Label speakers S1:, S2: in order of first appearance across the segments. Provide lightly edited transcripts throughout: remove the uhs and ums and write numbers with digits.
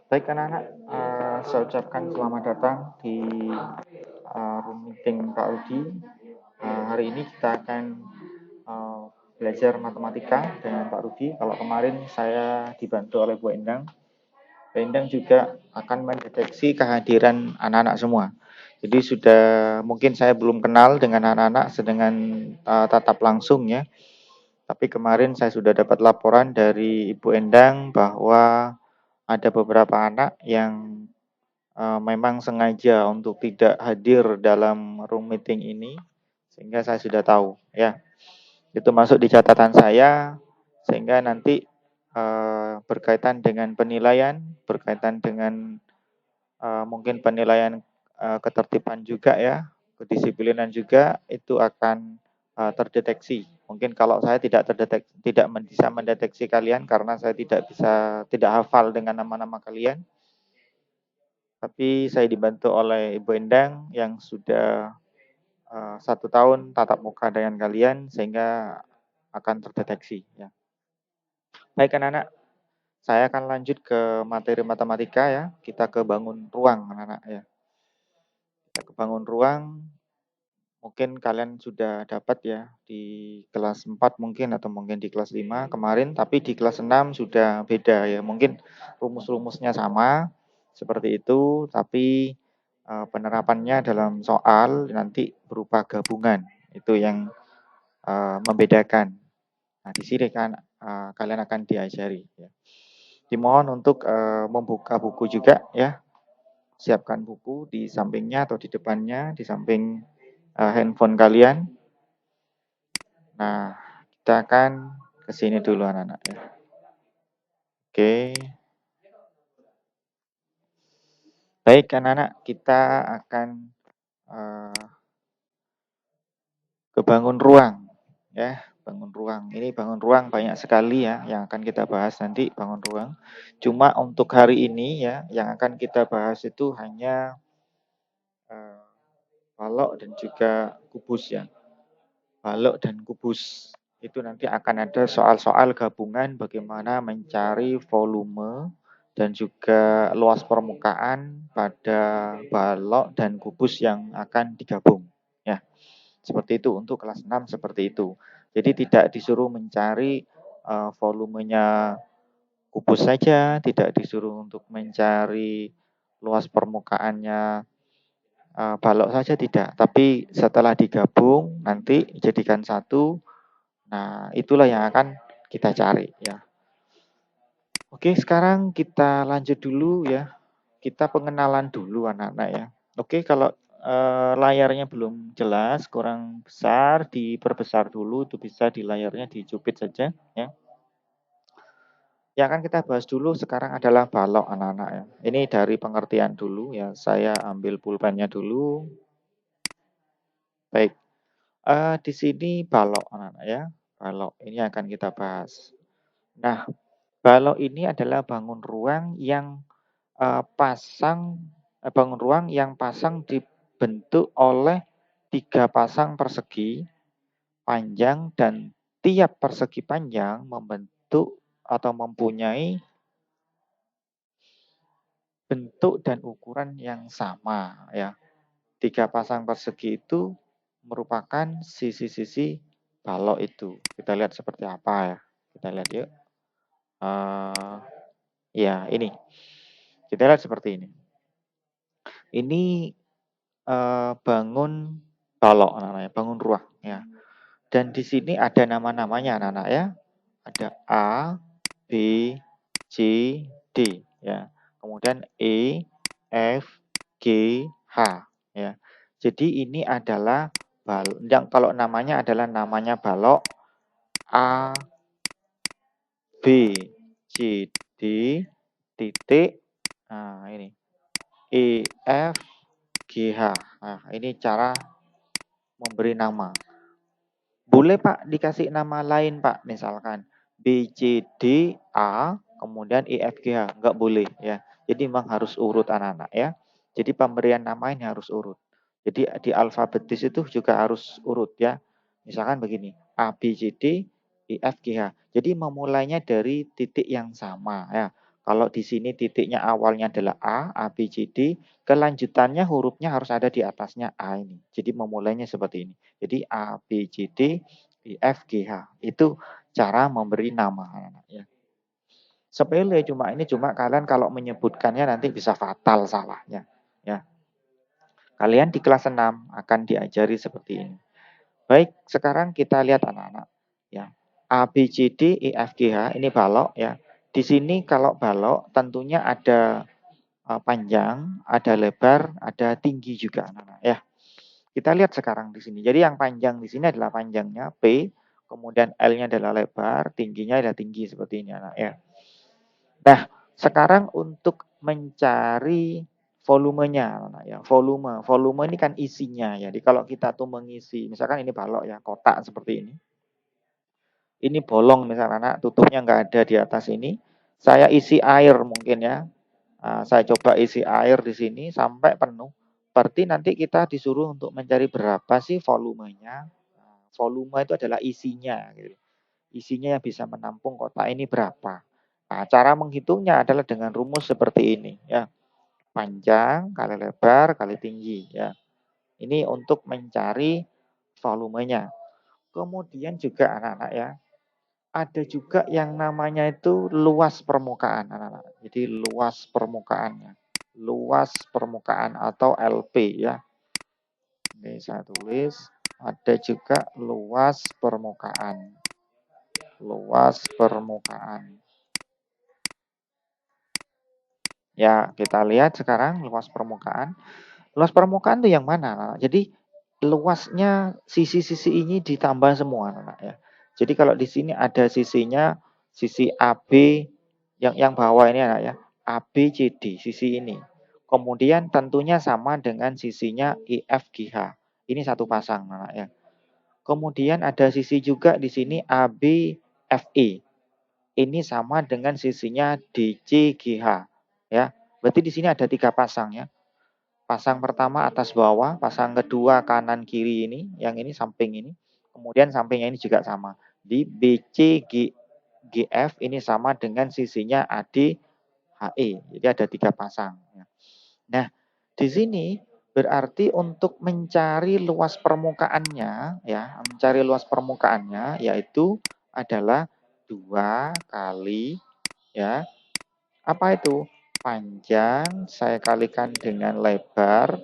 S1: Baik anak-anak, saya ucapkan selamat datang di room meeting Pak Rudi. Hari ini kita akan uh, belajar matematika dengan Pak Rudi. Kalau kemarin saya dibantu oleh Bu Endang, Bu Endang juga akan mendeteksi kehadiran anak-anak semua. Jadi sudah mungkin saya belum kenal dengan anak-anak dengan tatap langsung ya. Tapi kemarin saya sudah dapat laporan dari Ibu Endang bahwa ada beberapa anak yang memang sengaja untuk tidak hadir dalam room meeting ini, sehingga saya sudah tahu ya. Itu masuk di catatan saya, sehingga nanti berkaitan dengan penilaian, berkaitan dengan mungkin penilaian ketertiban juga ya, kedisiplinan juga itu akan terdeteksi. Mungkin kalau saya tidak bisa mendeteksi kalian karena saya tidak hafal dengan nama-nama kalian, tapi saya dibantu oleh Ibu Endang yang sudah 1 tahun tatap muka dengan kalian sehingga akan terdeteksi ya. Baik anak-anak, saya akan lanjut ke materi matematika ya. Kita ke bangun ruang anak-anak ya. Kita ke bangun ruang. Mungkin kalian sudah dapat ya di kelas 4 mungkin atau mungkin di kelas 5 kemarin, tapi di kelas 6 sudah beda ya. Mungkin rumus-rumusnya sama seperti itu, tapi penerapannya dalam soal nanti berupa gabungan. Itu yang membedakan. Nah, di sini kan kalian akan diajari ya. Dimohon untuk membuka buku juga ya. Siapkan buku di sampingnya atau di depannya, di samping handphone kalian. Nah, kita akan ke sini dulu anak-anak ya. Oke. Baik anak-anak, kita akan ke bangun ruang ya. Bangun ruang. Ini bangun ruang banyak sekali ya yang akan kita bahas nanti bangun ruang. Cuma untuk hari ini ya yang akan kita bahas itu hanya balok dan juga kubus ya. Balok dan kubus. Itu nanti akan ada soal-soal gabungan bagaimana mencari volume dan juga luas permukaan pada balok dan kubus yang akan digabung. Ya, seperti itu untuk kelas 6 seperti itu. Jadi tidak disuruh mencari volumenya kubus saja, tidak disuruh untuk mencari luas permukaannya balok saja tidak, tapi setelah digabung nanti jadikan satu. Nah, itulah yang akan kita cari ya. Oke, sekarang kita lanjut dulu ya. Kita pengenalan dulu anak-anak ya. Oke, kalau layarnya belum jelas, kurang besar, diperbesar dulu, itu bisa di layarnya dicupit saja ya. Yang akan kita bahas dulu sekarang adalah balok anak-anak ya. Ini dari pengertian dulu ya. Saya ambil pulpennya dulu. Baik. Di sini balok anak-anak ya. Balok ini akan kita bahas. Nah, balok ini adalah bangun ruang yang pasang dibentuk oleh 3 pasang persegi panjang dan tiap persegi panjang membentuk atau mempunyai bentuk dan ukuran yang sama ya. 3 pasang persegi itu merupakan sisi-sisi balok itu. Kita lihat seperti apa ya. Kita lihat yuk. Ya, ini. Kita lihat seperti ini. Ini bangun balok namanya, bangun ruang ya. Dan di sini ada nama-namanya anak-anak ya. Ada A, B, C, D ya. Kemudian E, F, G, H ya. Jadi ini adalah yang kalau namanya adalah namanya balok A, B, C, D, titik. Nah, ini E, F, G, H. Nah, ini cara memberi nama. Boleh Pak dikasih nama lain Pak, misalkan B, C, D, A, kemudian E, F, G, H. Enggak boleh ya. Jadi memang harus urut anak-anak ya. Jadi pemberian nama ini harus urut. Jadi di alfabetis itu juga harus urut ya. Misalkan begini, A, B, C, D, E, F, G, H. Jadi memulainya dari titik yang sama ya. Kalau di sini titiknya awalnya adalah A, B, C, D, kelanjutannya hurufnya harus ada di atasnya A ini. Jadi memulainya seperti ini. Jadi A, B, C, D, E, F, G, H. Itu cara memberi nama, anak-anak, ya. Sepele cuma kalian kalau menyebutkannya nanti bisa fatal salahnya, ya. Kalian di kelas 6 akan diajari seperti ini. Baik, sekarang kita lihat anak-anak, ya. A, B, C, D, E, F, G, H ini balok, ya. Di sini kalau balok tentunya ada panjang, ada lebar, ada tinggi juga anak-anak, ya. Kita lihat sekarang di sini. Jadi yang panjang di sini adalah panjangnya P, kemudian L-nya adalah lebar, tingginya adalah tinggi seperti ini anak, ya. Nah, sekarang untuk mencari volumenya, anak, ya. Volume ini kan isinya, ya. Jadi kalau kita tuh mengisi, misalkan ini balok ya, kotak seperti ini. Ini bolong misalnya anak, tutupnya nggak ada di atas ini. Saya isi air mungkin ya. Nah, saya coba isi air di sini sampai penuh. Berarti nanti kita disuruh untuk mencari berapa sih volumenya. Nah, volume itu adalah isinya. Gitu. Isinya yang bisa menampung kotak ini berapa. Nah, cara menghitungnya adalah dengan rumus seperti ini. Ya, panjang kali lebar kali tinggi. Ya, ini untuk mencari volumenya. Kemudian juga anak-anak ya, ada juga yang namanya itu luas permukaan, anak-anak. Jadi luas permukaannya. Luas permukaan atau LP ya. Ini saya tulis. Ada juga luas permukaan. Luas permukaan. Ya, kita lihat sekarang luas permukaan. Luas permukaan itu yang mana, anak? Jadi luasnya sisi-sisi ini ditambah semua, anak ya. Jadi kalau di sini ada sisinya, sisi AB yang bawah ini anak ya, ABCD sisi ini. Kemudian tentunya sama dengan sisinya IFGH. Ini satu pasang, anak ya. Kemudian ada sisi juga di sini ABFE. Ini sama dengan sisinya DCGH, ya. Berarti di sini ada 3 pasang ya. Pasang pertama atas bawah, pasang kedua kanan kiri ini, yang ini samping ini. Kemudian sampingnya ini juga sama. Di BCGF ini sama dengan sisinya ADHE. Jadi ada 3 pasang. Nah, di sini berarti untuk mencari luas permukaannya, ya, mencari luas permukaannya yaitu adalah 2 kali, ya, apa itu? Panjang saya kalikan dengan lebar,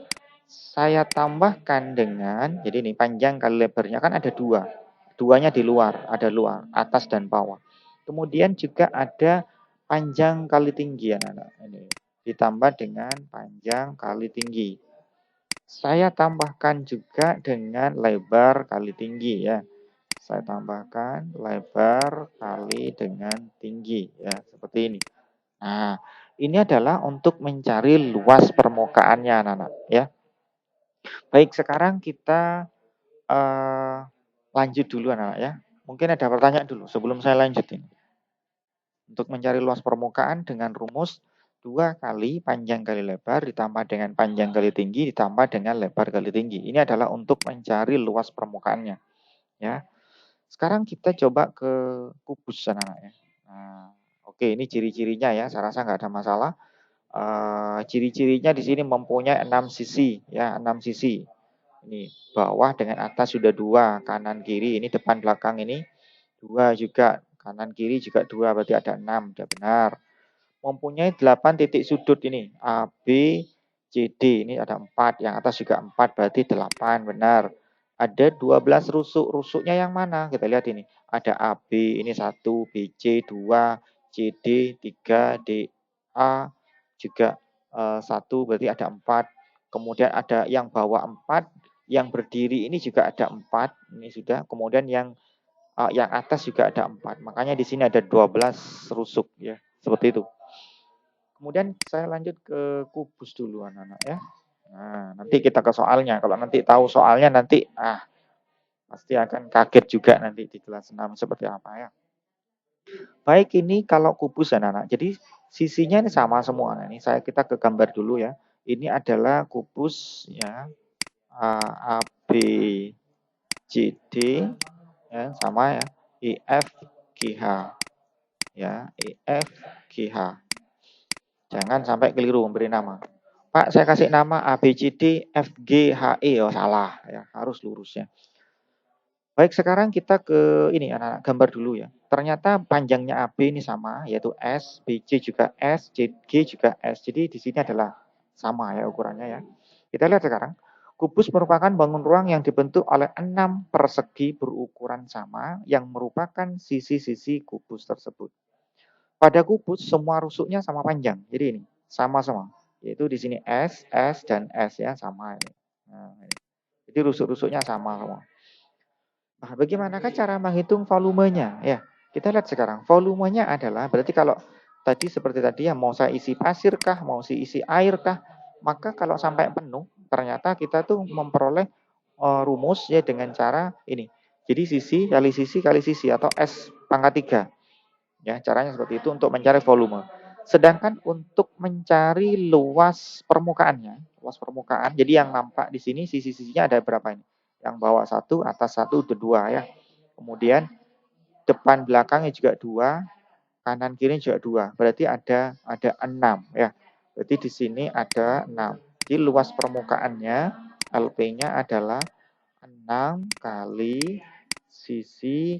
S1: saya tambahkan dengan, jadi ini panjang kali lebarnya kan ada 2. Duanya di luar, ada luar, atas dan bawah. Kemudian juga ada panjang kali tinggi anak-anak. Ini ditambah dengan panjang kali tinggi. Saya tambahkan juga dengan lebar kali tinggi ya. Saya tambahkan lebar kali dengan tinggi ya, seperti ini. Nah, ini adalah untuk mencari luas permukaannya anak-anak ya. Baik, sekarang kita lanjut dulu anak-anak ya. Mungkin ada pertanyaan dulu sebelum saya lanjutin. Untuk mencari luas permukaan dengan rumus 2 kali panjang kali lebar ditambah dengan panjang kali tinggi ditambah dengan lebar kali tinggi. Ini adalah untuk mencari luas permukaannya ya. Sekarang kita coba ke kubus anak-anak ya. Nah, oke, ini ciri-cirinya ya, saya rasa nggak ada masalah. Ciri-cirinya di sini mempunyai 6 sisi ya, 6 sisi. Ini bawah dengan atas sudah 2, kanan kiri ini depan belakang ini 2 juga, kanan kiri juga 2, berarti ada 6, sudah benar. Mempunyai 8 titik sudut ini, A, B, C, D, ini ada 4, yang atas juga 4, berarti 8, benar. Ada 12 rusuk, rusuknya yang mana? Kita lihat ini, ada AB, ini 1, BC 2, CD 3, DA juga 1, berarti ada 4. Kemudian ada yang bawah 4, yang berdiri ini juga ada 4, ini sudah. Kemudian yang atas juga ada 4. Makanya di sini ada 12 rusuk ya, seperti itu. Kemudian saya lanjut ke kubus dulu anak-anak ya. Nah, nanti kita ke soalnya. Kalau nanti tahu soalnya nanti pasti akan kaget juga nanti di kelas 6 seperti apa ya. Baik, ini kalau kubus anak-anak. Jadi sisinya ini sama semua. Nah, ini kita ke gambar dulu ya. Ini adalah kubus ya. A, B, C, D ya, sama ya. E, F, G, H ya. E, F, G, H. Jangan sampai keliru memberi nama. Pak, saya kasih nama A, B, C, D, F, G, H, E. Oh, salah. Ya, harus lurus ya. Baik, sekarang kita ke ini anak-anak gambar dulu ya. Ternyata panjangnya AB ini sama, yaitu S, BC juga S, CG juga S. Jadi di sini adalah sama ya ukurannya ya. Kita lihat sekarang. Kubus merupakan bangun ruang yang dibentuk oleh 6 persegi berukuran sama yang merupakan sisi-sisi kubus tersebut. Pada kubus semua rusuknya sama panjang. Jadi ini sama semua. Yaitu di sini S, S dan S ya sama ini. Nah, ini. Jadi rusuk-rusuknya sama semua. Nah, bagaimanakah cara menghitung volumenya? Ya, kita lihat sekarang. Volumenya adalah berarti kalau tadi seperti tadi ya mau saya isi pasir kah, mau saya isi air kah, maka kalau sampai penuh ternyata kita tuh memperoleh rumus ya dengan cara ini. Jadi sisi kali sisi atau S pangkat 3. Ya, caranya seperti itu untuk mencari volume. Sedangkan untuk mencari luas permukaannya, luas permukaan, jadi yang nampak di sini sisi-sisinya ada berapa ini? Yang bawah 1, atas 1, itu 2 ya. Kemudian depan belakangnya juga 2, kanan kiri juga 2. Berarti ada 6 ya. Berarti di sini ada 6. Jadi luas permukaannya LP-nya adalah 6 kali sisi.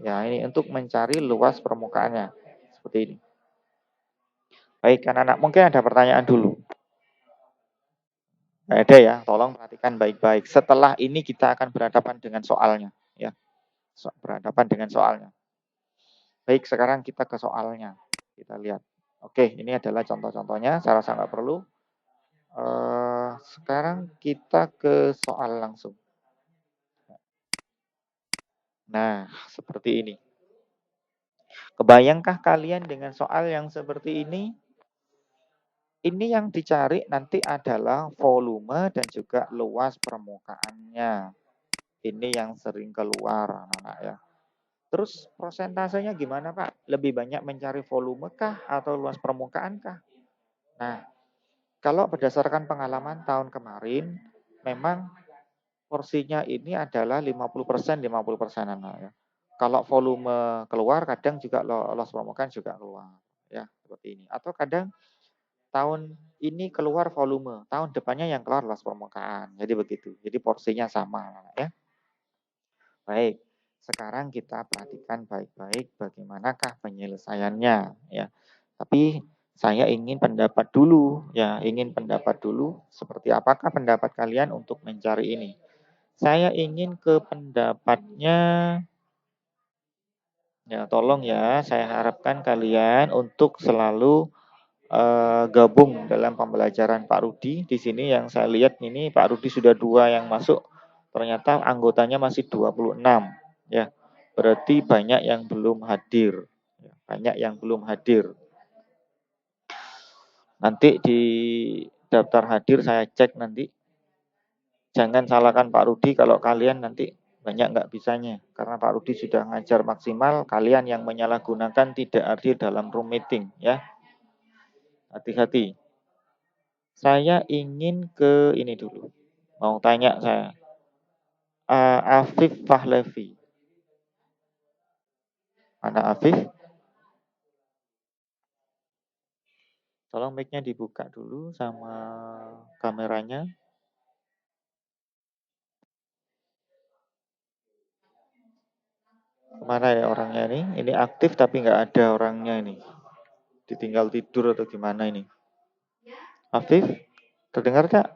S1: Ya, ini untuk mencari luas permukaannya. Seperti ini. Baik, anak-anak, mungkin ada pertanyaan dulu. Nggak ada ya, tolong perhatikan baik-baik. Setelah ini kita akan berhadapan dengan soalnya. Ya, berhadapan dengan soalnya. Baik, sekarang kita ke soalnya. Kita lihat. Oke, ini adalah contoh-contohnya. Saya rasa nggak perlu. Sekarang kita ke soal langsung. Nah, seperti ini. Kebayangkah kalian dengan soal yang seperti ini? Ini yang dicari nanti adalah volume dan juga luas permukaannya. Ini yang sering keluar, anak-anak ya. Terus prosentasenya gimana, Pak? Lebih banyak mencari volume kah atau luas permukaan kah? Nah, kalau berdasarkan pengalaman tahun kemarin, memang porsinya ini adalah 50%, 50% anak ya. Kalau volume keluar, kadang juga luas permukaan juga keluar. Ya, seperti ini. Atau kadang tahun ini keluar volume, tahun depannya yang keluar luas permukaan. Jadi begitu. Jadi porsinya sama ya. Baik. Sekarang kita perhatikan baik-baik bagaimanakah penyelesaiannya ya. Tapi saya ingin pendapat dulu ya, ingin pendapat dulu seperti apakah pendapat kalian untuk mencari ini. Saya ingin ke pendapatnya ya, tolong ya, saya harapkan kalian untuk selalu gabung dalam pembelajaran Pak Rudi. Di sini yang saya lihat ini Pak Rudi sudah 2 yang masuk, ternyata anggotanya masih 26 ya. Berarti banyak yang belum hadir. Banyak yang belum hadir. Nanti di daftar hadir saya cek nanti. Jangan salahkan Pak Rudi kalau kalian nanti banyak nggak bisanya. Karena Pak Rudi sudah ngajar maksimal, kalian yang menyalahgunakan tidak hadir dalam room meeting ya. Hati-hati. Saya ingin ke ini dulu. Mau tanya saya. Afif Pahlavi. Mana Afif? Tolong mic-nya dibuka dulu sama kameranya. Kemana ya orangnya ini? Ini aktif tapi nggak ada orangnya ini. Ditinggal tidur atau gimana ini? Afif, terdengar tak?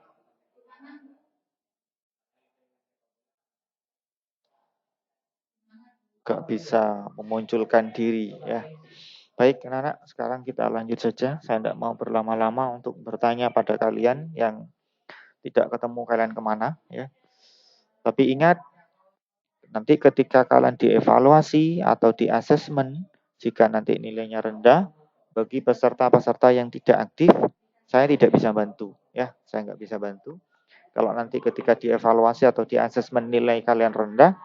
S1: Gak bisa memunculkan diri ya. Baik anak-anak, sekarang kita lanjut saja. Saya tidak mau berlama-lama untuk bertanya pada kalian yang tidak ketemu kalian kemana ya. Tapi ingat, nanti ketika kalian dievaluasi atau di assessment, jika nanti nilainya rendah, bagi peserta-peserta yang tidak aktif, saya tidak bisa bantu ya. Saya nggak bisa bantu. Kalau nanti ketika dievaluasi atau di assessment nilai kalian rendah,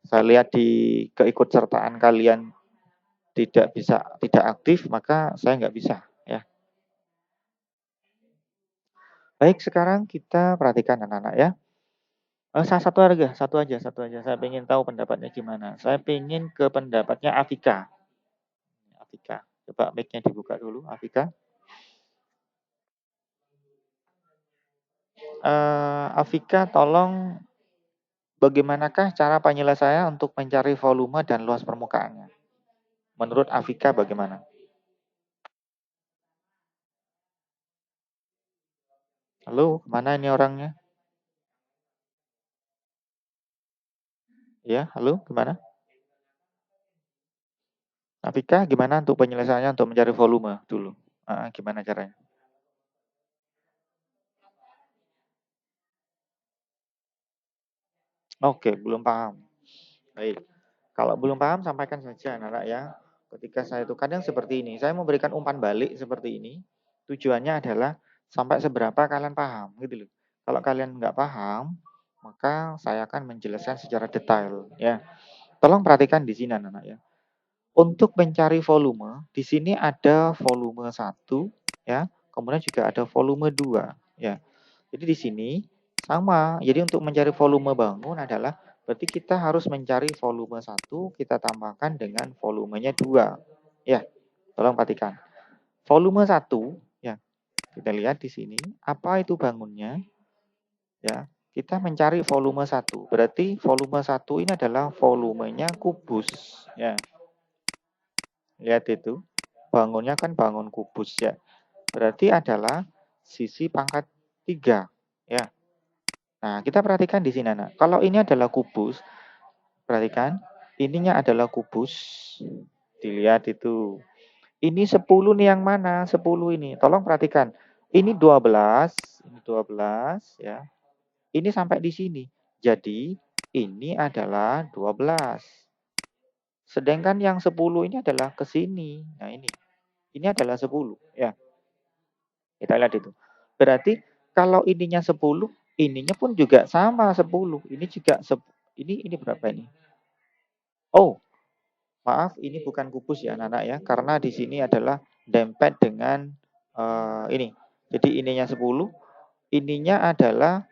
S1: saya lihat di keikutsertaan kalian tidak aktif, maka saya nggak bisa ya. Baik, sekarang kita perhatikan anak-anak ya. Satu aja. Saya ingin tahu pendapatnya gimana. Saya ingin ke pendapatnya Afika. Afika. Coba mic-nya dibuka dulu, Afika. Afika, tolong bagaimanakah cara penyelesaian untuk mencari volume dan luas permukaannya? Menurut Afika bagaimana? Halo, mana ini orangnya? Ya, halo, gimana? Afika, gimana untuk penyelesaiannya untuk mencari volume dulu? Gimana caranya? Oke, belum paham. Baik. Kalau belum paham, sampaikan saja, anak-anak ya. Ketika saya itu kadang seperti ini, saya memberikan umpan balik seperti ini. Tujuannya adalah sampai seberapa kalian paham, gitu loh. Kalau kalian nggak paham, maka saya akan menjelaskan secara detail, ya. Tolong perhatikan di sini, anak-anak ya. Untuk mencari volume, di sini ada volume 1, ya. Kemudian juga ada volume 2, ya. Jadi di sini sama. Jadi untuk mencari volume bangun adalah berarti kita harus mencari volume 1, kita tambahkan dengan volumenya 2. Ya, tolong perhatikan. Volume 1, ya, kita lihat di sini, apa itu bangunnya? Ya, kita mencari volume 1. Berarti volume 1 ini adalah volumenya kubus, ya. Lihat itu. Bangunnya kan bangun kubus, ya. Berarti adalah sisi pangkat 3, ya. Nah, kita perhatikan di sini, anak. Kalau ini adalah kubus, perhatikan, ininya adalah kubus. Dilihat itu. Ini 10 nih yang mana? 10 ini. Tolong perhatikan. Ini 12, ini 12 ya. Ini sampai di sini. Jadi, ini adalah 12. Sedangkan yang 10 ini adalah ke sini. Nah, ini. Ini adalah 10 ya. Kita lihat itu. Berarti kalau ininya 10, ininya pun juga sama 10. Ini juga ini berapa ini? Oh, maaf ini bukan kubus ya anak-anak ya, karena di sini adalah dempet dengan ini. Jadi ininya 10, ininya adalah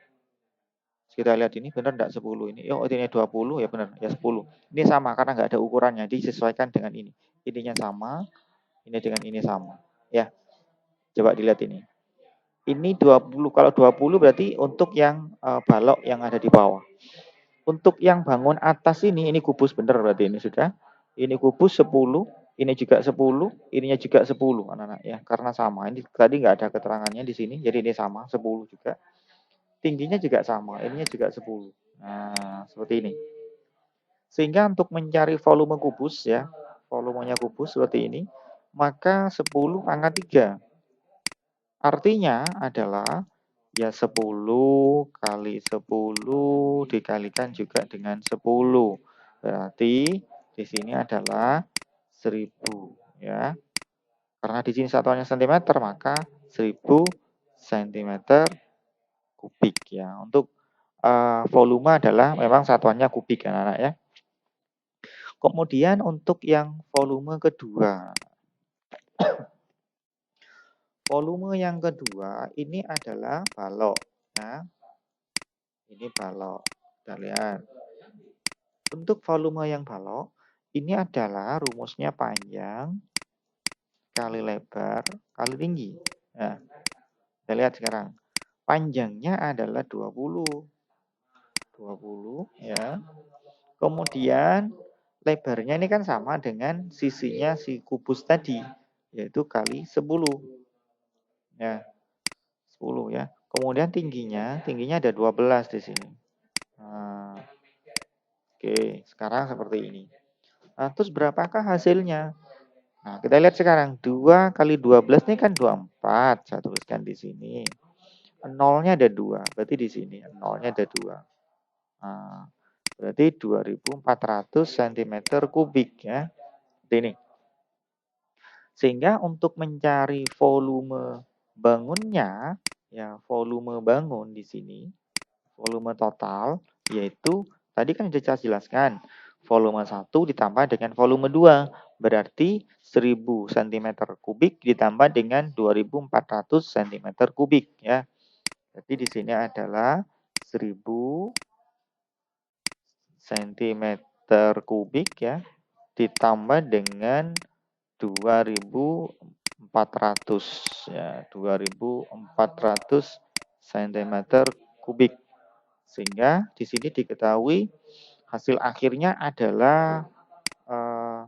S1: kita lihat ini benar enggak 10 ini. Oh, ini 20 ya benar, ya 10. Ini sama karena enggak ada ukurannya, disesuaikan dengan ini. Ininya sama, ini dengan ini sama. Ya, coba dilihat ini. Ini 20, kalau 20 berarti untuk yang balok yang ada di bawah. Untuk yang bangun atas ini kubus bener berarti ini sudah. Ini kubus 10, ini juga 10, ininya juga 10 anak-anak ya. Karena sama. Ini tadi nggak ada keterangannya di sini, jadi ini sama 10 juga. Tingginya juga sama, ininya juga 10. Nah, seperti ini. Sehingga untuk mencari volume kubus ya, volumenya kubus seperti ini, maka 10 pangkat 3. Artinya adalah ya 10 kali 10 dikalikan juga dengan 10. Berarti di sini adalah 1000 ya. Karena di sini satuannya cm maka 1000 cm kubik ya. Untuk volume adalah memang satuannya kubik anak-anak ya. Kemudian untuk yang volume kedua. Volume yang kedua ini adalah balok ya. Ini balok. Kita lihat. Untuk volume yang balok, ini adalah rumusnya panjang kali lebar kali tinggi. Nah, kita lihat sekarang. Panjangnya adalah 20. 20 ya. Kemudian lebarnya ini kan sama dengan sisinya si kubus tadi, yaitu kali 10. Ya, 10 ya. Kemudian tingginya ada 12 di sini. Nah, oke, sekarang seperti ini. Nah, terus berapakah hasilnya? Nah, kita lihat sekarang. 2 kali 12 ini kan 24. Saya tuliskan di sini. Nolnya ada 2. Berarti di sini. Nolnya ada 2. Nah, berarti 2400 cm kubik ya. Seperti ini. Sehingga untuk mencari volume bangunnya, ya volume bangun di sini, volume total, yaitu tadi kan sudah saya jelaskan, volume 1 ditambah dengan volume 2, berarti 1000 cm kubik ditambah dengan 2400 cm kubik ya. Jadi di sini adalah 1000 cm kubik ya ditambah dengan 2400 ya, 2400 cm kubik. Sehingga di sini diketahui hasil akhirnya adalah 3000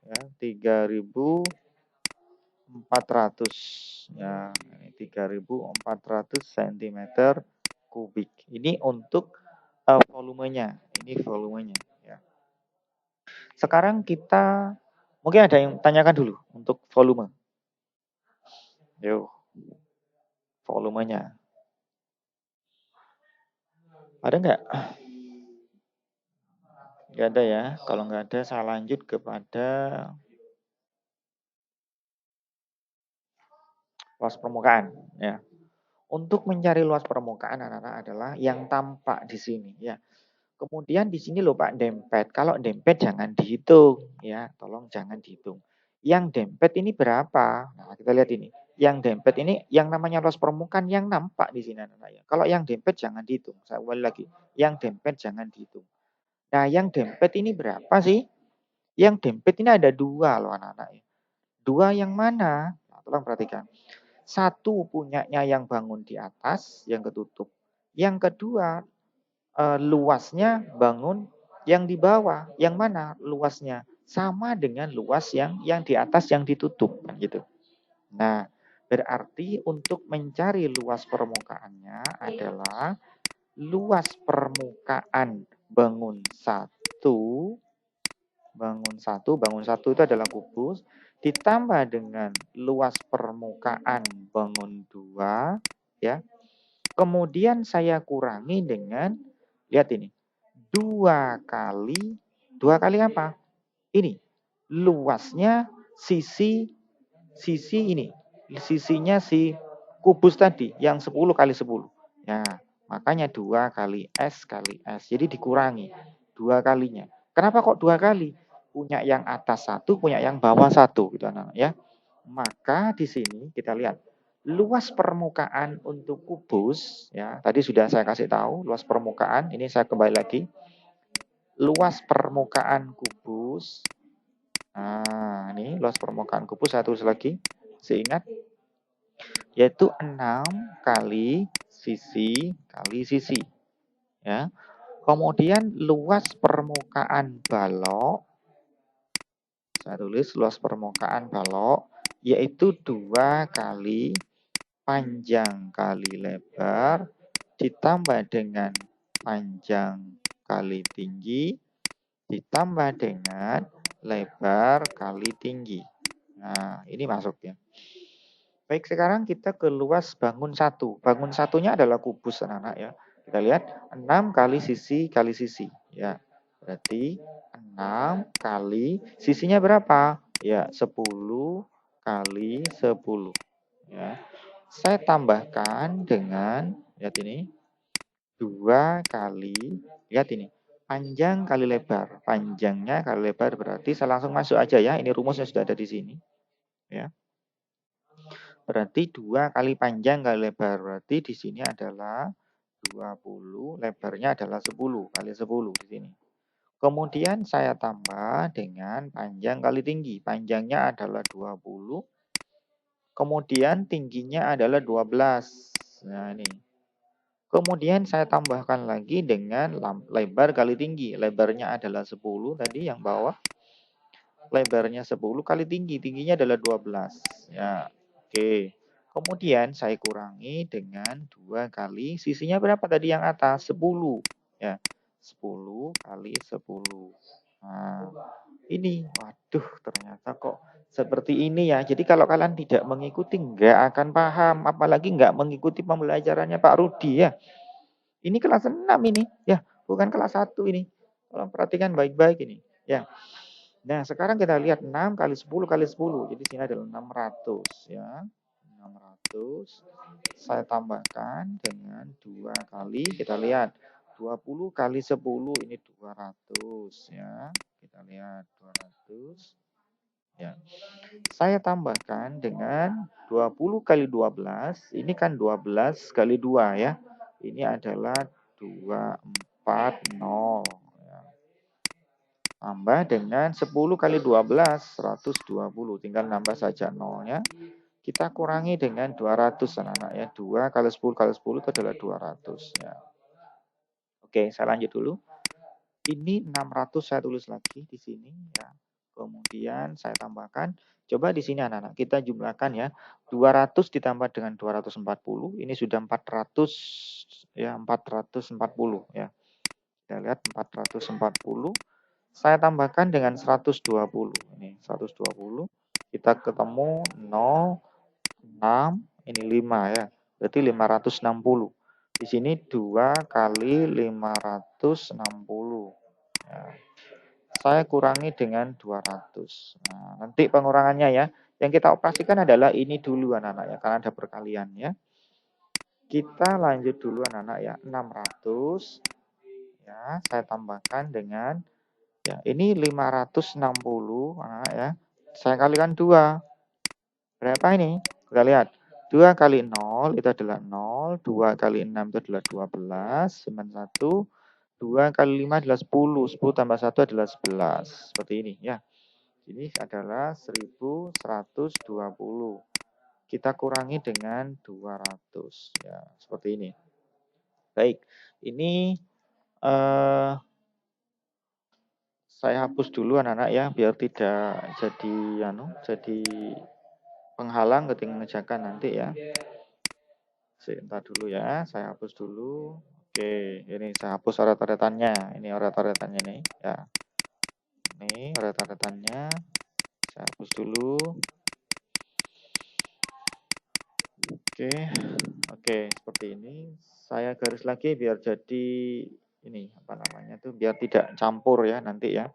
S1: ya, 3400 ya, 3400 cm kubik. Ini untuk volumenya. Ini volumenya ya. Sekarang kita mungkin ada yang tanyakan dulu untuk volume. Yuk, volumenya. Ada nggak? Nggak ada ya. Kalau nggak ada, saya lanjut kepada luas permukaan. Ya. Untuk mencari luas permukaan anak-anak adalah yang tampak di sini. Ya. Kemudian di sini loh Pak dempet. Kalau dempet jangan dihitung. Ya, tolong jangan dihitung. Yang dempet ini berapa? Nah, kita lihat ini. Yang dempet ini yang namanya luas permukaan yang nampak di sini anak-anak ya. Kalau yang dempet jangan dihitung. Saya ulangi lagi. Yang dempet jangan dihitung. Nah, yang dempet ini berapa sih? Yang dempet ini ada dua loh anak-anak ya. Dua yang mana? Nah, tolong perhatikan. Satu punyanya yang bangun di atas, yang ketutup. Yang kedua, luasnya bangun yang di bawah. Yang mana luasnya? Sama dengan luas yang di atas yang ditutup. Kan gitu. Nah, berarti untuk mencari luas permukaannya adalah luas permukaan bangun satu itu adalah kubus, ditambah dengan luas permukaan bangun 2, ya. Kemudian saya kurangi dengan, lihat ini, 2 kali apa? Ini, luasnya sisi ini, sisinya si kubus tadi, yang 10 kali 10. Ya, makanya 2 kali S kali S. Jadi dikurangi 2 kalinya. Kenapa kok 2 kali? Punya yang atas 1, punya yang bawah 1 gitu anak-anak ya. Maka di sini kita lihat luas permukaan untuk kubus ya. Tadi sudah saya kasih tahu luas permukaan. Ini saya kembali lagi. Luas permukaan kubus. Nah, ini luas permukaan kubus saya tulis lagi. Seingat yaitu 6 kali sisi ya. Kemudian luas permukaan balok, saya tulis luas permukaan balok yaitu 2 kali panjang kali lebar ditambah dengan panjang kali tinggi ditambah dengan lebar kali tinggi. Nah, ini masuknya. Baik, sekarang kita ke luas bangun 1. Bangun satunya adalah kubus anak-anak ya. Kita lihat 6 kali sisi ya. Berarti 6 kali sisinya berapa? Ya, 10 kali 10 ya. Saya tambahkan dengan, lihat ini, 2 kali, lihat ini, panjang kali lebar. Panjangnya kali lebar berarti saya langsung masuk aja ya. Ini rumusnya sudah ada di sini ya. Berarti 2 kali panjang kali lebar. Berarti di sini adalah 20, lebarnya adalah 10 kali 10 di sini. Kemudian saya tambah dengan panjang kali tinggi. Panjangnya adalah 20. Kemudian tingginya adalah 12. Nah, ini. Kemudian saya tambahkan lagi dengan lebar kali tinggi. Lebarnya adalah 10 tadi yang bawah. Lebarnya 10 kali tinggi. Tingginya adalah 12. Ya, oke. Kemudian saya kurangi dengan 2 kali sisinya berapa tadi yang atas? 10. Ya, 10 kali 10. Nah, ini, waduh ternyata kok seperti ini ya. Jadi kalau kalian tidak mengikuti nggak akan paham. Apalagi nggak mengikuti pembelajarannya Pak Rudi ya. Ini kelas 6 ini ya, bukan kelas 1 ini. Tolong perhatikan baik-baik ini ya. Nah, sekarang kita lihat 6 kali 10 kali 10. Jadi sini adalah 600 ya. 600 saya tambahkan dengan 2 kali, kita lihat 20 kali 10 ini 200 ya. Kita lihat 200 ya. Saya tambahkan dengan 20 kali 12, ini kan 12 kali 2 ya. Ini adalah 240 ya. tambah dengan 10 kali 12, 120. Tinggal nambah saja nolnya. Kita kurangi dengan 200 anak-anak ya. 2 kali 10 kali 10 itu adalah 200 ya. Oke, saya lanjut dulu. Ini 600 saya tulis lagi di sini ya. Kemudian saya tambahkan. Coba di sini anak-anak kita jumlahkan ya. 200 ditambah dengan 240, ini sudah 400 ya, 440 ya. Kita lihat 440. Saya tambahkan dengan 120. Ini 120. Kita ketemu 0, 6, ini 5 ya. Berarti 560. Di sini 2 kali 560. Ya. Saya kurangi dengan 200. Nah, nanti pengurangannya ya. Yang kita operasikan adalah ini dulu anak-anak ya, karena ada perkalian ya. Kita lanjut dulu anak-anak ya. 600 ya, saya tambahkan dengan ya, ini 560 anak-anak ya. Saya kalikan 2. Berapa ini? Kita lihat. 2 kali 0 itu adalah 0. 2 kali 6 itu adalah 12. 91. 2 kali 5 adalah 10. 10 tambah 1 adalah 11. Seperti ini ya. Ini adalah 1120. Kita kurangi dengan 200. Ya, seperti ini. Baik. Ini saya hapus dulu anak-anak ya, biar tidak jadi penghalang ketika mengerjakan nanti ya. Sebentar dulu ya, saya hapus dulu. Oke, ini saya hapus oret-oretannya. Ini oret-oretannya nih ya. Ini oret-oretannya. Saya hapus dulu. Oke. Oke, seperti ini. Saya garis lagi biar jadi ini apa namanya tuh, biar tidak campur ya nanti ya.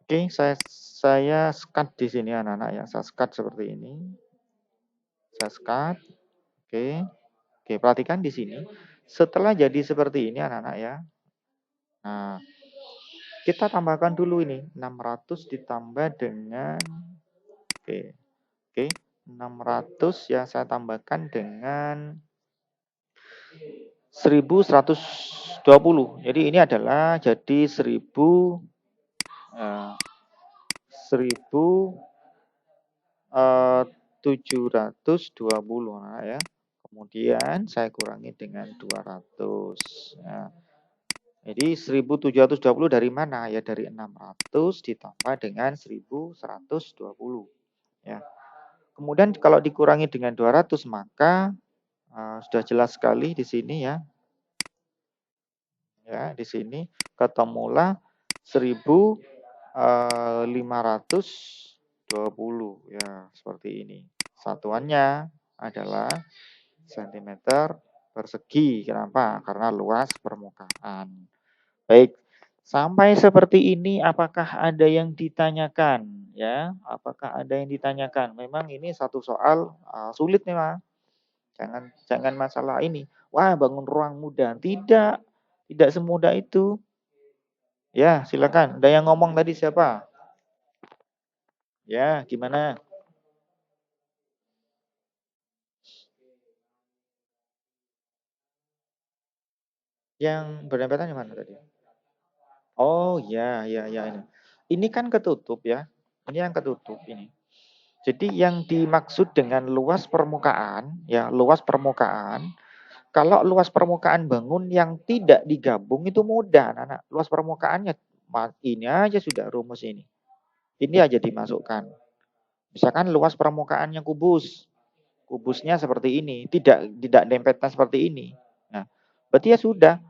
S1: Oke, saya skat di sini anak-anak ya. Saya skat seperti ini. Saya skat. Oke. Oke, perhatikan di sini. Setelah jadi seperti ini anak-anak ya. Nah, kita tambahkan dulu ini 600 ditambah dengan oke, 600 ya saya tambahkan dengan 1120. Jadi ini adalah jadi 1720 nah, ya. Kemudian saya kurangi dengan 200 ya. Jadi 1720 dari mana? Ya dari 600 ditambah dengan 1120 ya. Kemudian kalau dikurangi dengan 200 maka sudah jelas sekali di sini ya. Ya, di sini ketemulah 1520 ya, seperti ini. Satuannya adalah sentimeter persegi. Kenapa? Karena luas permukaan. Baik, sampai seperti ini apakah ada yang ditanyakan ya? Apakah ada yang ditanyakan? Memang ini satu soal sulit memang. Jangan masalah ini. Wah, bangun ruang mudah. Tidak. Tidak semudah itu. Ya, silakan. Ada yang ngomong tadi siapa? Ya, gimana? Yang berdempetan yang mana tadi? Oh, ya, ya, ya ini. Ini kan ketutup ya. Ini yang ketutup ini. Jadi yang dimaksud dengan luas permukaan, ya, luas permukaan. Kalau luas permukaan bangun yang tidak digabung itu mudah, anak-anak. Luas permukaannya ini aja sudah rumus ini. Ini aja dimasukkan. Misalkan luas permukaannya kubus. Kubusnya seperti ini, tidak dempetan seperti ini. Nah, berarti ya sudah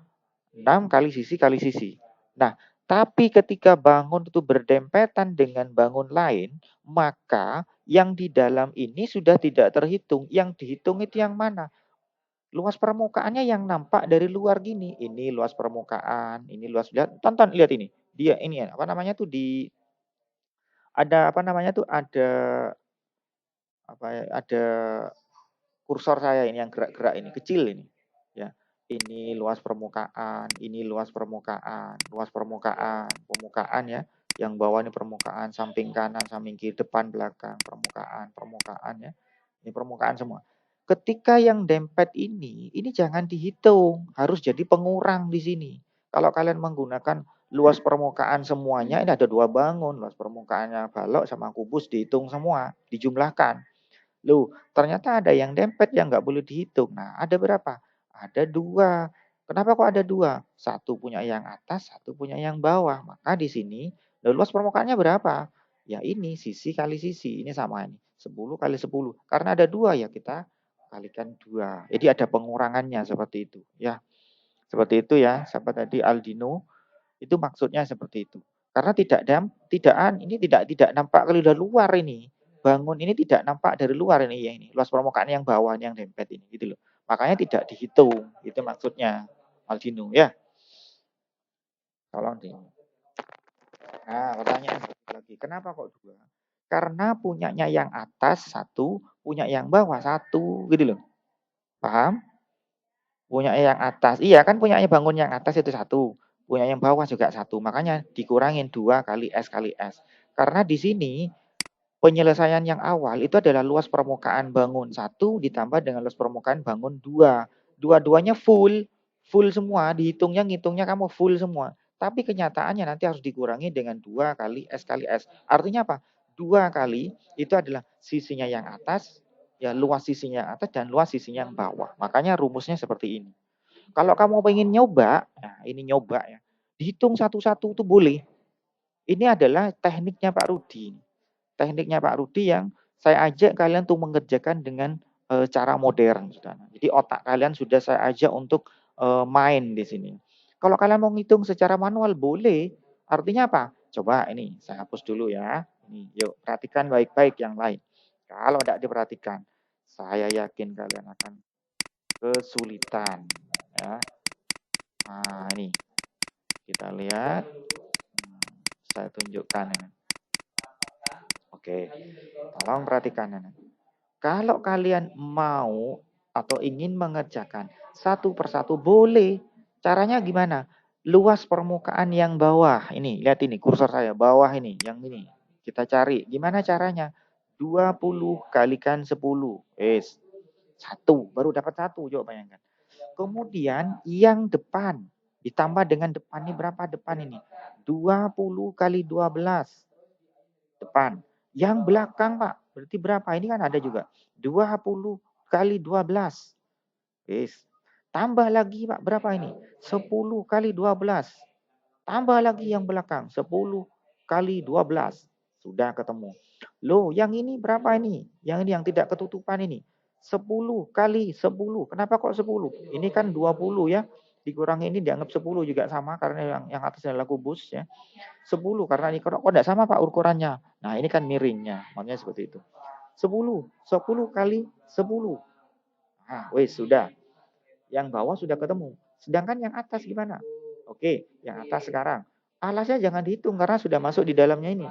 S1: 6 kali sisi. Nah, tapi ketika bangun itu berdempetan dengan bangun lain, maka yang di dalam ini sudah tidak terhitung. Yang dihitung itu yang mana? Luas permukaannya yang nampak dari luar gini. Ini luas permukaan, ini luas, lihat, tonton, lihat ini. Dia ini apa namanya tuh ada apa namanya tuh ada kursor saya ini yang gerak-gerak ini, kecil ini. Ya. Ini luas permukaan, ini luas permukaan, permukaan ya. Yang bawah ini permukaan, samping kanan, samping kiri, depan, belakang, permukaan ya. Ini permukaan semua. Ketika yang dempet ini jangan dihitung, harus jadi pengurang di sini. Kalau kalian menggunakan luas permukaan semuanya ini ada 2 bangun, luas permukaannya balok sama kubus dihitung semua, dijumlahkan. Loh, ternyata ada yang dempet yang nggak boleh dihitung. Nah, ada berapa? Ada 2. Kenapa kok ada 2? Satu punya yang atas, satu punya yang bawah. Maka di sini, luas permukaannya berapa? Ya ini, sisi kali sisi. Ini sama ini. 10 kali 10. Karena ada 2 ya kita kalikan 2. Jadi ada pengurangannya seperti itu. Ya, seperti itu ya. Sahabat tadi Aldino, itu maksudnya seperti itu. Karena ini tidak nampak kalau udah luar ini. Bangun ini tidak nampak dari luar ini ya ini. Luas permukaan yang bawah ini yang dempet ini gitu loh. Makanya tidak dihitung. Itu maksudnya Aldino ya. Tolong di. Nah, pertanyaan lagi. Kenapa kok 2? Karena punyanya yang atas satu, punya yang bawah satu gitu loh. Paham? Punya yang atas. Iya kan punyanya bangun yang atas itu satu. Punya yang bawah juga satu. Makanya dikurangin 2 kali S kali S. Karena di sini penyelesaian yang awal itu adalah luas permukaan bangun satu ditambah dengan luas permukaan bangun 2. Dua-duanya full. Full semua. Ngitungnya kamu full semua. Tapi kenyataannya nanti harus dikurangi dengan 2 kali S kali S. Artinya apa? 2 kali itu adalah sisinya yang atas, ya luas sisinya yang atas dan luas sisinya yang bawah. Makanya rumusnya seperti ini. Kalau kamu pengen nyoba, nah ini nyoba ya, dihitung satu-satu itu boleh. Ini adalah tekniknya Pak Rudi. Tekniknya Pak Rudi yang saya ajak kalian untuk mengerjakan dengan cara modern. Saudara. Jadi otak kalian sudah saya ajak untuk main di sini. Kalau kalian mau ngitung secara manual boleh. Artinya apa? Coba ini saya hapus dulu ya. Ini, yuk perhatikan baik-baik yang lain. Kalau tidak diperhatikan, saya yakin kalian akan kesulitan. Ya. Nah ini kita lihat. Saya tunjukkan ini. Oke, tolong perhatikan ini. Kalau kalian mau atau ingin mengerjakan satu persatu boleh. Caranya gimana? Luas permukaan yang bawah. Ini, lihat ini kursor saya bawah ini, yang ini. Kita cari. Gimana caranya? 20 kalikan 10. Yes. 1, baru dapat 1, coba bayangkan. Kemudian yang depan ditambah dengan depan ini berapa depan ini? 20 kali 12 depan. Yang belakang, Pak, berarti berapa? Ini kan ada juga. 20 kali 12. Yes. Tambah lagi, Pak, berapa ini? 10 kali 12. Tambah lagi yang belakang. 10 kali 12. Sudah ketemu. Loh, yang ini berapa ini? Yang ini yang tidak ketutupan ini. 10 kali 10. Kenapa kok 10? Ini kan 20 ya. Dikurangi ini dianggap 10 juga sama karena yang atas adalah kubus ya. 10 karena ini kok enggak sama Pak ukurannya. Nah, ini kan miringnya. Makanya seperti itu. 10 kali 10. Nah, wes sudah. Yang bawah sudah ketemu. Sedangkan yang atas gimana? Oke, yang atas sekarang. Alasnya jangan dihitung karena sudah masuk di dalamnya ini.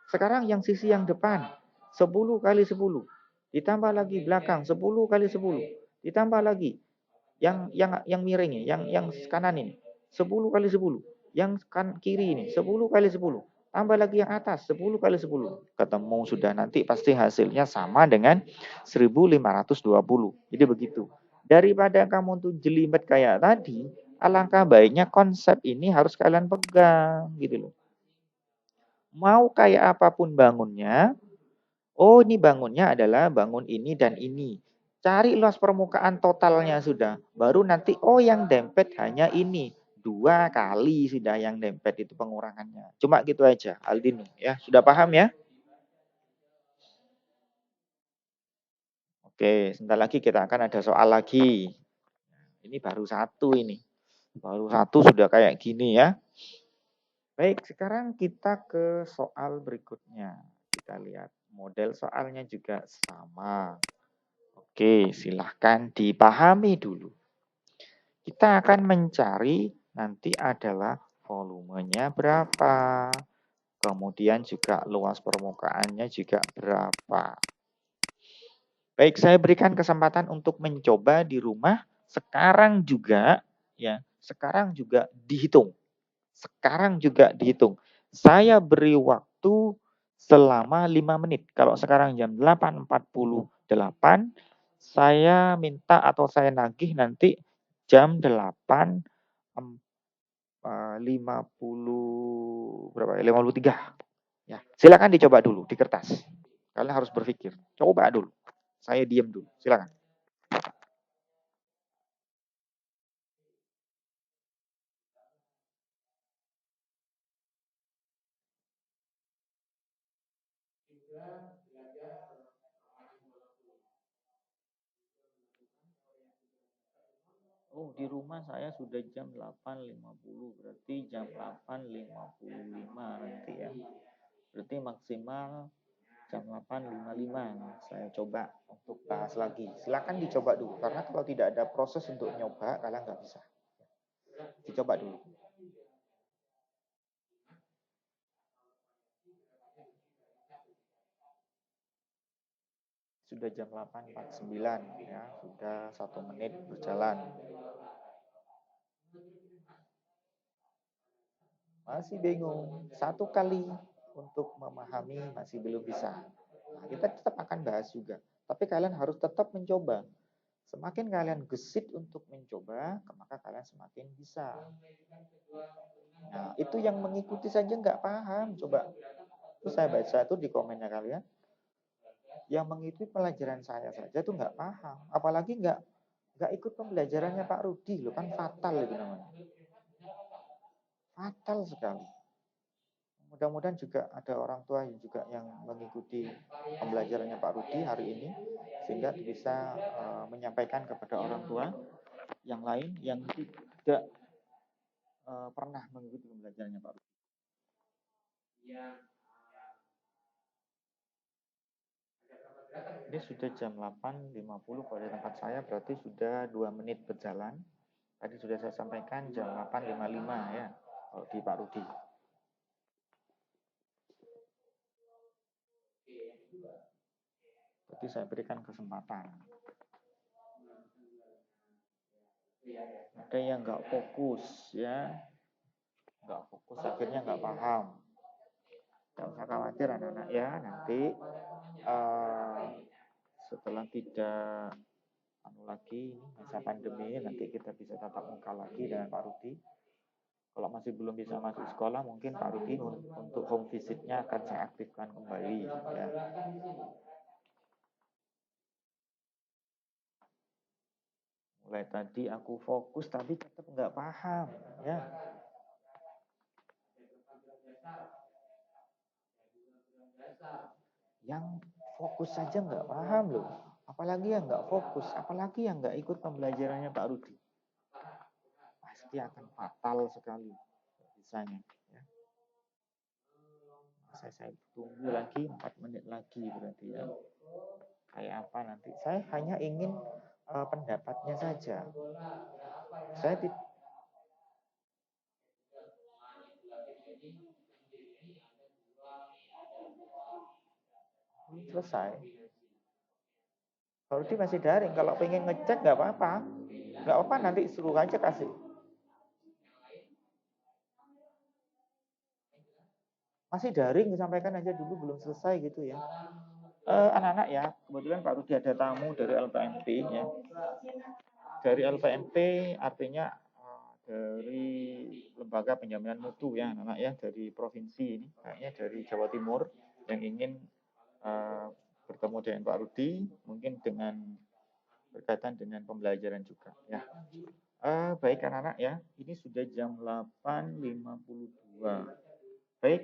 S1: Sekarang yang sisi yang depan. 10 kali 10. Ditambah lagi belakang 10 kali 10. Ditambah lagi yang miring ini, yang kanan ini. 10 kali 10. Yang kan kiri ini 10 kali 10. Tambah lagi yang atas 10 kali 10. Ketemu sudah nanti pasti hasilnya sama dengan 1520. Jadi begitu. Daripada kamu tuh jelimet kayak tadi, alangkah baiknya konsep ini harus kalian pegang gitu loh. Mau kayak apapun bangunnya, oh ini bangunnya adalah bangun ini dan ini. Cari luas permukaan totalnya sudah. Baru nanti, oh yang dempet hanya ini. 2 kali sudah yang dempet itu pengurangannya. Cuma gitu aja, Aldino. Ya, sudah paham ya? Oke, sebentar lagi kita akan ada soal lagi. Ini baru satu ini. Baru satu sudah kayak gini ya. Baik, sekarang kita ke soal berikutnya. Kita lihat model soalnya juga sama. Oke, silahkan dipahami dulu. Kita akan mencari nanti adalah volumenya berapa. Kemudian juga luas permukaannya juga berapa. Baik, saya berikan kesempatan untuk mencoba di rumah. Sekarang juga ya, sekarang juga dihitung. Sekarang juga dihitung. Saya beri waktu selama 5 menit. Kalau sekarang jam 8.48, saya minta atau saya nagih nanti jam 8 50 berapa ya? 53. Ya, silakan dicoba dulu di kertas. Kalian harus berpikir. Coba dulu. Saya diam dulu. Silakan. Oh, di rumah saya sudah jam 8.50, berarti jam 8.55 nanti ya. Berarti maksimal jam 8.55 saya coba untuk bahas lagi. Silakan dicoba dulu, karena kalau tidak ada proses untuk nyoba, kalian nggak bisa. Dicoba dulu. Sudah jam 8.49 ya, sudah 1 menit berjalan. Masih bingung, satu kali untuk memahami masih belum bisa. Nah, kita tetap akan bahas juga, tapi kalian harus tetap mencoba. Semakin kalian gesit untuk mencoba, maka kalian semakin bisa. Nah, itu yang mengikuti saja nggak paham. Coba, terus saya baca itu di komennya kalian, yang mengikuti pelajaran saya saja tuh nggak paham. Apalagi nggak ikut pembelajarannya Pak Rudi, loh kan fatal itu namanya. Fatal sekali. Mudah-mudahan juga ada orang tua yang juga yang mengikuti pembelajarannya Pak Rudi hari ini, sehingga bisa menyampaikan kepada orang tua yang lain yang tidak pernah mengikuti pembelajarannya Pak Rudi. Ini sudah jam 8.50 pada tempat saya, berarti sudah 2 menit berjalan. Tadi sudah saya sampaikan jam 8.55 ya, di Pak Rudi. Jadi saya berikan kesempatan. Ada yang nggak fokus ya, nggak fokus akhirnya nggak paham. Nggak usah khawatir anak-anak ya, nanti setelah tidak lagi masa pandemi nanti kita bisa tatap muka lagi dengan Pak Rudi. Kalau masih belum bisa masuk sekolah, mungkin Pak Rudi untuk home visitnya akan saya aktifkan kembali ya. Mulai tadi aku fokus tapi tetap nggak paham ya. Yang fokus saja nggak paham loh, apalagi yang nggak fokus, apalagi yang nggak ikut pembelajarannya Pak Rudi, pasti akan fatal sekali bisanya ya. Saya tunggu lagi 4 menit lagi berarti ya. Kayak apa nanti, saya hanya ingin pendapatnya saja. Saya selesai. Kalau dia masih daring, kalau pengen ngecek nggak apa-apa, nggak apa-apa, nanti suruh aja kasih. Masih daring, disampaikan aja dulu, belum selesai gitu ya. Anak-anak ya, kebetulan Pak Rudi ada tamu dari LPMP ya. Dari LPMP artinya dari Lembaga Penjaminan Mutu ya anak-anak ya, dari provinsi ini, kayaknya dari Jawa Timur, yang ingin bertemu dengan Pak Rudi, mungkin dengan berkaitan dengan pembelajaran juga ya. Baik anak-anak ya, ini sudah jam 8.52. Baik,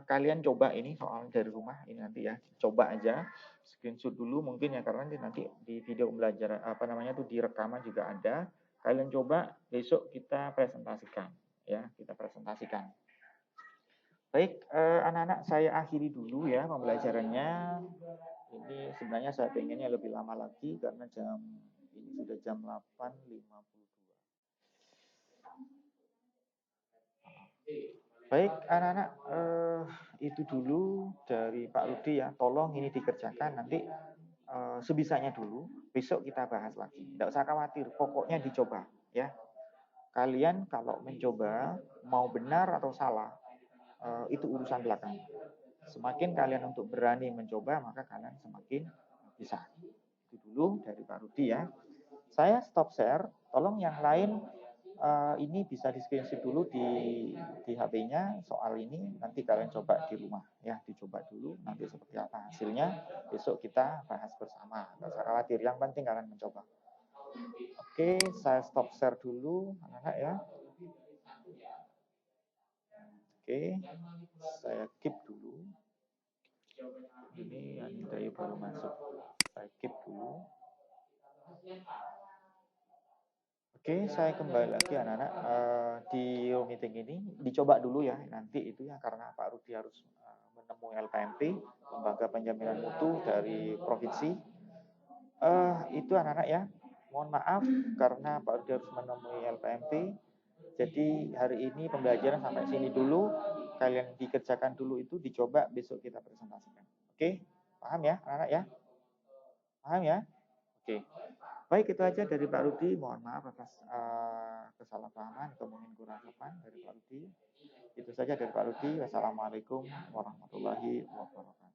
S1: kalian coba ini soal dari rumah ini nanti ya, coba aja screenshot dulu mungkin ya, karena nanti di video pembelajaran apa namanya tuh di rekaman juga ada. Kalian coba, besok kita presentasikan ya, kita presentasikan. Baik, anak-anak saya akhiri dulu ya pembelajarannya. Ini sebenarnya saya pengennya lebih lama lagi karena ini sudah jam 8.52. Baik anak-anak, itu dulu dari Pak Rudi ya. Tolong ini dikerjakan nanti sebisanya dulu. Besok kita bahas lagi. Tidak usah khawatir, pokoknya dicoba ya. Kalian kalau mencoba mau benar atau salah itu urusan belakang. Semakin kalian untuk berani mencoba, maka kalian semakin bisa. Itu dulu dari Pak Rudi ya. Saya stop share. Tolong yang lain ini bisa di screenshot dulu di HP-nya soal ini, nanti kalian coba di rumah ya, dicoba dulu nanti seperti apa hasilnya, besok kita bahas bersama. Nggak usah khawatir, yang penting kalian mencoba. Oke, saya stop share dulu anak-anak ya. Oke, saya keep dulu. Ini Anindaya baru masuk, saya keep dulu. Oke, saya kembali lagi anak-anak di meeting ini dicoba dulu ya nanti itu ya, karena Pak Rudi harus menemui LPMP, Lembaga Penjaminan Mutu dari provinsi. Itu anak-anak ya, mohon maaf karena Pak Rudi harus menemui LPMP. Jadi hari ini pembelajaran sampai sini dulu. Kalian dikerjakan dulu itu, dicoba, besok kita presentasikan. Oke, paham ya anak-anak ya? Paham ya? Oke. Baik, itu aja dari Pak Rudi. Mohon maaf atas kesalahpahaman, kemungkinan kurang sopan dari Pak Rudi. Itu saja dari Pak Rudi. Wassalamualaikum warahmatullahi wabarakatuh.